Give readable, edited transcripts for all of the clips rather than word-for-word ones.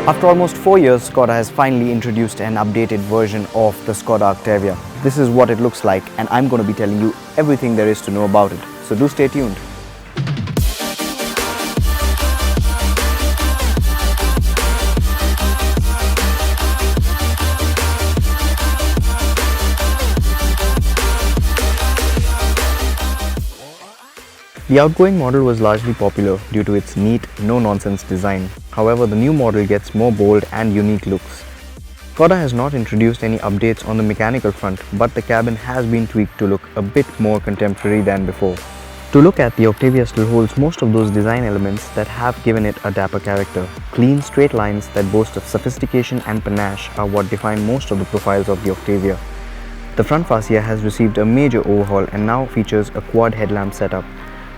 After almost 4 years, Skoda has finally introduced an updated version of the Skoda Octavia. This is what it looks like, and I'm going to be telling you everything there is to know about it. So do stay tuned. The outgoing model was largely popular due to its neat, no-nonsense design. However, the new model gets more bold and unique looks. Skoda has not introduced any updates on the mechanical front, but the cabin has been tweaked to look a bit more contemporary than before. To look at, the Octavia still holds most of those design elements that have given it a dapper character. Clean, straight lines that boast of sophistication and panache are what define most of the profiles of the Octavia. The front fascia has received a major overhaul and now features a quad headlamp setup.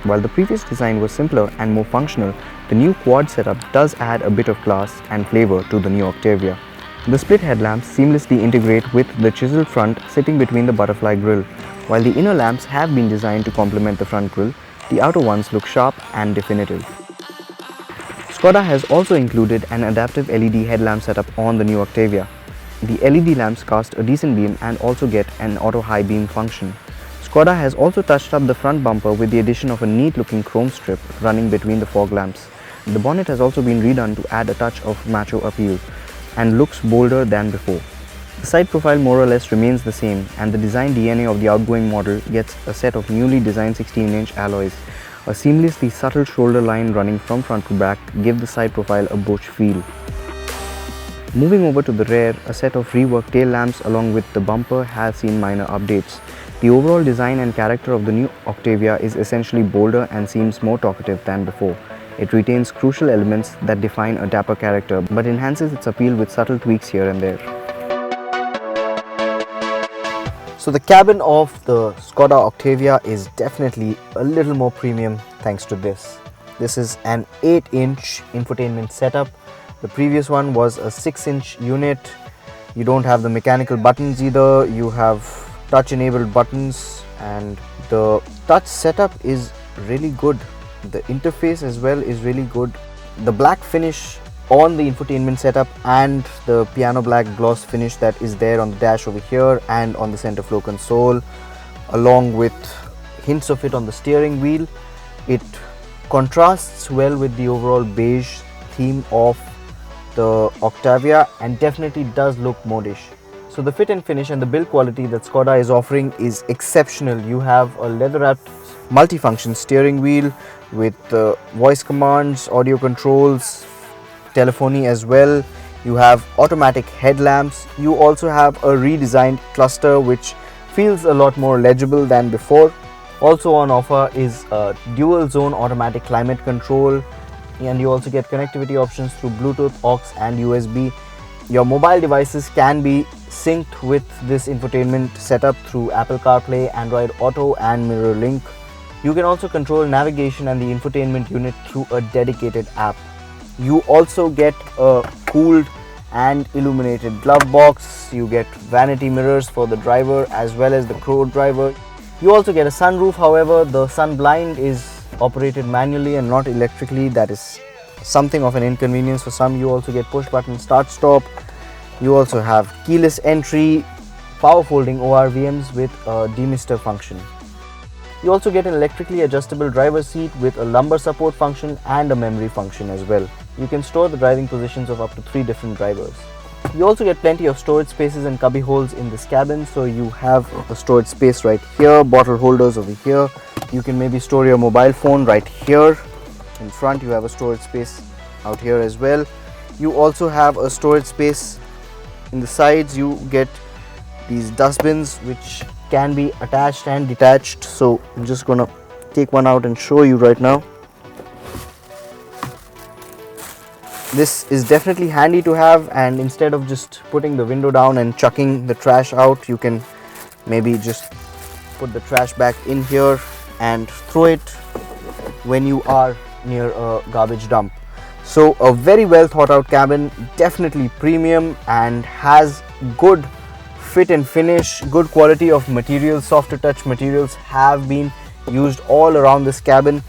While the previous design was simpler and more functional, the new quad setup does add a bit of class and flavor to the new Octavia. The split headlamps seamlessly integrate with the chiseled front sitting between the butterfly grille. While the inner lamps have been designed to complement the front grille, the outer ones look sharp and definitive. Skoda has also included an adaptive LED headlamp setup on the new Octavia. The LED lamps cast a decent beam and also get an auto high beam function. Skoda has also touched up the front bumper with the addition of a neat looking chrome strip running between the fog lamps. The bonnet has also been redone to add a touch of macho appeal and looks bolder than before. The side profile more or less remains the same, and the design DNA of the outgoing model gets a set of newly designed 16-inch alloys. A seamlessly subtle shoulder line running from front to back give the side profile a butch feel. Moving over to the rear, a set of reworked tail lamps along with the bumper has seen minor updates. The overall design and character of the new Octavia is essentially bolder and seems more talkative than before. It retains crucial elements that define a dapper character but enhances its appeal with subtle tweaks here and there. So the cabin of the Skoda Octavia is definitely a little more premium thanks to this. This is an 8-inch infotainment setup. The previous one was a 6-inch unit. You don't have the mechanical buttons either. You have touch enabled buttons, and the touch setup is really good. The interface as well is really good. The black finish on the infotainment setup and the piano black gloss finish that is there on the dash over here and on the center floor console, along with hints of it on the steering wheel, it contrasts well with the overall beige theme of the Octavia and definitely does look modish. So the fit and finish and the build quality that Skoda is offering is exceptional. You have a leather wrapped multifunction steering wheel with voice commands, audio controls, telephony as well. You have automatic headlamps. You also have a redesigned cluster which feels a lot more legible than before. Also on offer is a dual zone automatic climate control, and you also get connectivity options through Bluetooth, aux and USB. Your mobile devices can be synced with this infotainment setup through Apple CarPlay, Android Auto and Mirror Link. You can also control navigation and the infotainment unit through a dedicated app. You also get a cooled and illuminated glove box. You get vanity mirrors for the driver as well as the co-driver. You also get a sunroof. However, the sun blind is operated manually and not electrically. That is something of an inconvenience for some. You also get push button start stop. You also have keyless entry, power folding ORVMs with a demister function. You also get an electrically adjustable driver's seat with a lumbar support function and a memory function as well. You can store the driving positions of up to 3 different drivers. You also get plenty of storage spaces and cubby holes in this cabin. So you have a storage space right here, bottle holders over here. You can maybe store your mobile phone right here. In front you have a storage space out here as well. You also have a storage space in the sides. You get these dustbins which can be attached and detached. So I'm just gonna take one out and show you right now. This is definitely handy to have, and instead of just putting the window down and chucking the trash out, you can maybe just put the trash back in here and throw it when you are near a garbage dump. So a very well thought out cabin, definitely premium and has good fit and finish, good quality of materials. Softer touch materials have been used all around this cabin.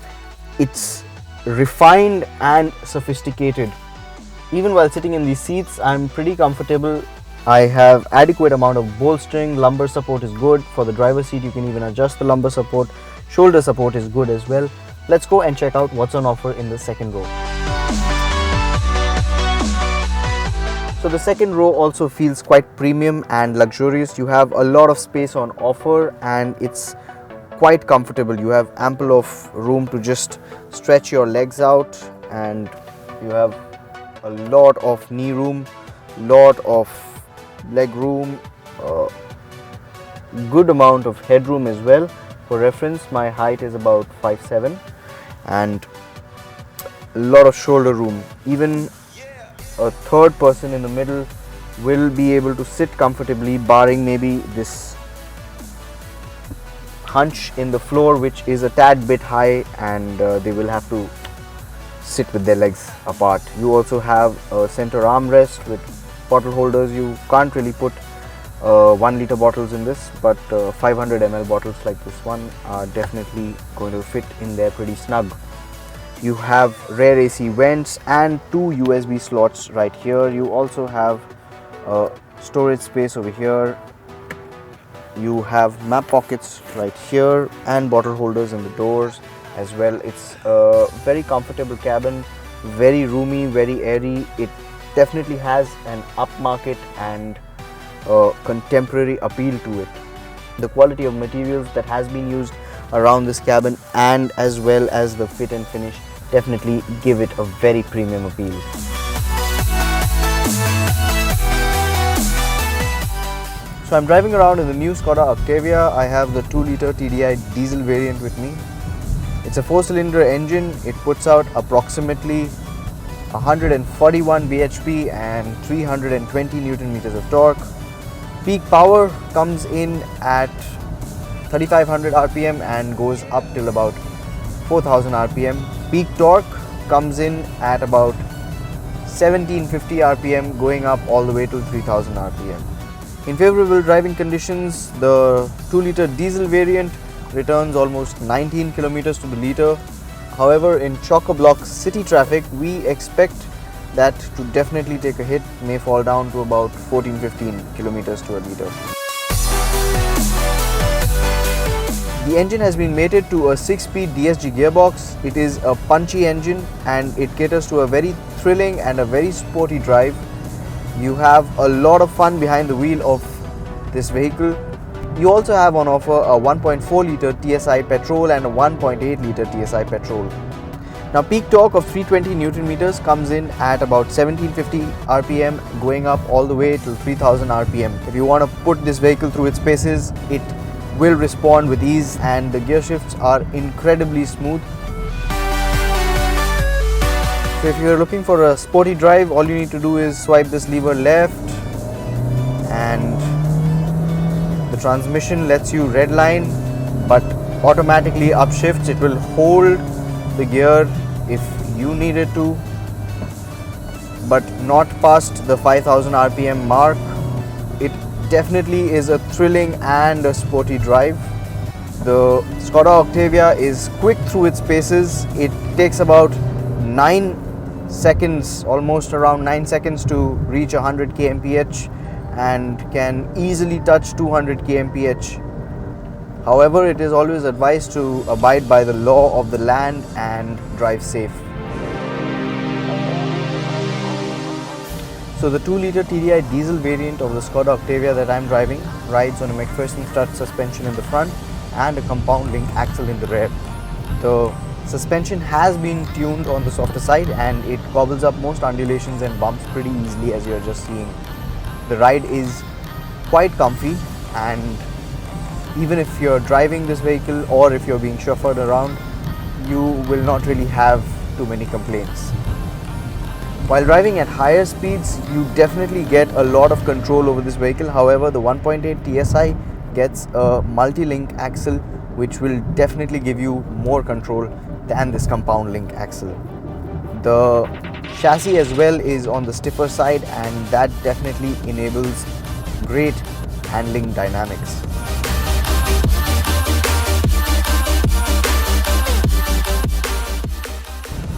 It's refined and sophisticated. Even while sitting in these seats, I'm pretty comfortable. I have adequate amount of bolstering, lumbar support is good. For the driver's seat, you can even adjust the lumbar support. Shoulder support is good as well. Let's go and check out what's on offer in the second row. So the second row also feels quite premium and luxurious. You have a lot of space on offer and it's quite comfortable. You have ample of room to just stretch your legs out, and you have a lot of knee room, lot of leg room, good amount of headroom as well. For reference, my height is about 5'7", and a lot of shoulder room. Even a third person in the middle will be able to sit comfortably, barring maybe this hunch in the floor, which is a tad bit high, and they will have to sit with their legs apart. You also have a center armrest with bottle holders. You can't really put 1 liter bottles in this, but 500 ml bottles like this one are definitely going to fit in there pretty snug. You have rear AC vents and 2 USB slots right here. You also have storage space over here. You have map pockets right here and bottle holders in the doors as well. It's a very comfortable cabin, very roomy, very airy. It definitely has an upmarket and contemporary appeal to it. The quality of materials that has been used around this cabin, and as well as the fit and finish, definitely give it a very premium appeal. So I'm driving around in the new Skoda Octavia. I have the 2-liter TDI diesel variant with me. It's a 4-cylinder engine. It puts out approximately 141 bhp and 320 Newton meters of torque. Peak power comes in at 3500 rpm and goes up till about 4000 rpm. Peak torque comes in at about 1750 rpm, going up all the way to 3000 rpm. In favorable driving conditions, the 2-liter diesel variant returns almost 19 kilometers to the liter. However, in chock-a-block city traffic, we expect that to definitely take a hit, may fall down to about 14-15 kilometers to a liter. The engine has been mated to a 6-speed DSG gearbox. It is a punchy engine and it caters to a very thrilling and a very sporty drive. You have a lot of fun behind the wheel of this vehicle. You also have on offer a 1.4 liter TSI petrol and a 1.8 liter TSI petrol. Now peak torque of 320 Newton meters comes in at about 1750 rpm, going up all the way to 3000 rpm. If you want to put this vehicle through its paces, it will respond with ease, and the gear shifts are incredibly smooth. So if you're looking for a sporty drive, all you need to do is swipe this lever left, and the transmission lets you redline but automatically upshifts. It will hold the gear if you need it to, but not past the 5000 rpm mark. It definitely is a thrilling and a sporty drive. The Skoda Octavia is quick through its paces. It takes about 9 seconds, almost around 9 seconds to reach 100 kmph and can easily touch 200 kmph. However, it is always advised to abide by the law of the land and drive safe. So the 2-liter TDI diesel variant of the Skoda Octavia that I'm driving rides on a McPherson strut suspension in the front and a compound link axle in the rear. The suspension has been tuned on the softer side and it gobbles up most undulations and bumps pretty easily, as you're just seeing. The ride is quite comfy, and even if you're driving this vehicle or if you're being chauffeured around, you will not really have too many complaints. While driving at higher speeds, you definitely get a lot of control over this vehicle. However, the 1.8 TSI gets a multi-link axle, which will definitely give you more control than this compound link axle. The chassis as well is on the stiffer side, and that definitely enables great handling dynamics.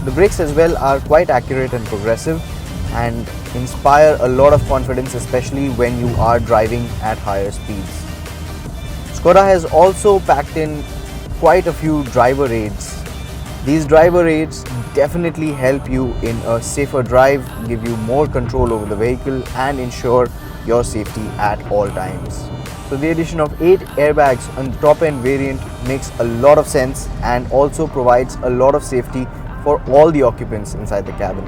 The brakes as well are quite accurate and progressive. and inspire a lot of confidence, especially when you are driving at higher speeds. Skoda has also packed in quite a few driver aids. These driver aids definitely help you in a safer drive, give you more control over the vehicle and ensure your safety at all times. So the addition of 8 airbags on the top end variant makes a lot of sense and also provides a lot of safety for all the occupants inside the cabin.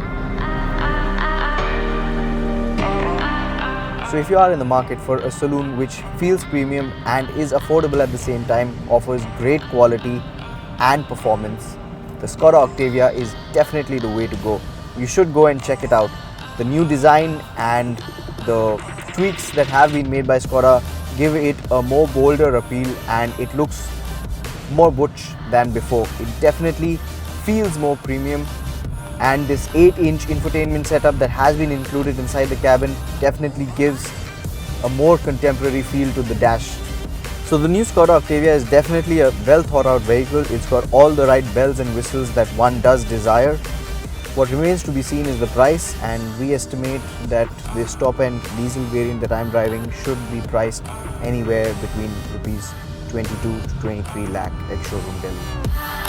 So if you are in the market for a saloon which feels premium and is affordable at the same time, offers great quality and performance, the Skoda Octavia is definitely the way to go. You should go and check it out. The new design and the tweaks that have been made by Skoda give it a more bolder appeal and it looks more butch than before. It definitely feels more premium, and this 8-inch infotainment setup that has been included inside the cabin definitely gives a more contemporary feel to the dash. So the new Skoda Octavia is definitely a well thought out vehicle. It's got all the right bells and whistles that one does desire. What remains to be seen is the price, and we estimate that this top end diesel variant that I'm driving should be priced anywhere between rupees 22 to 23 lakh ex showroom value.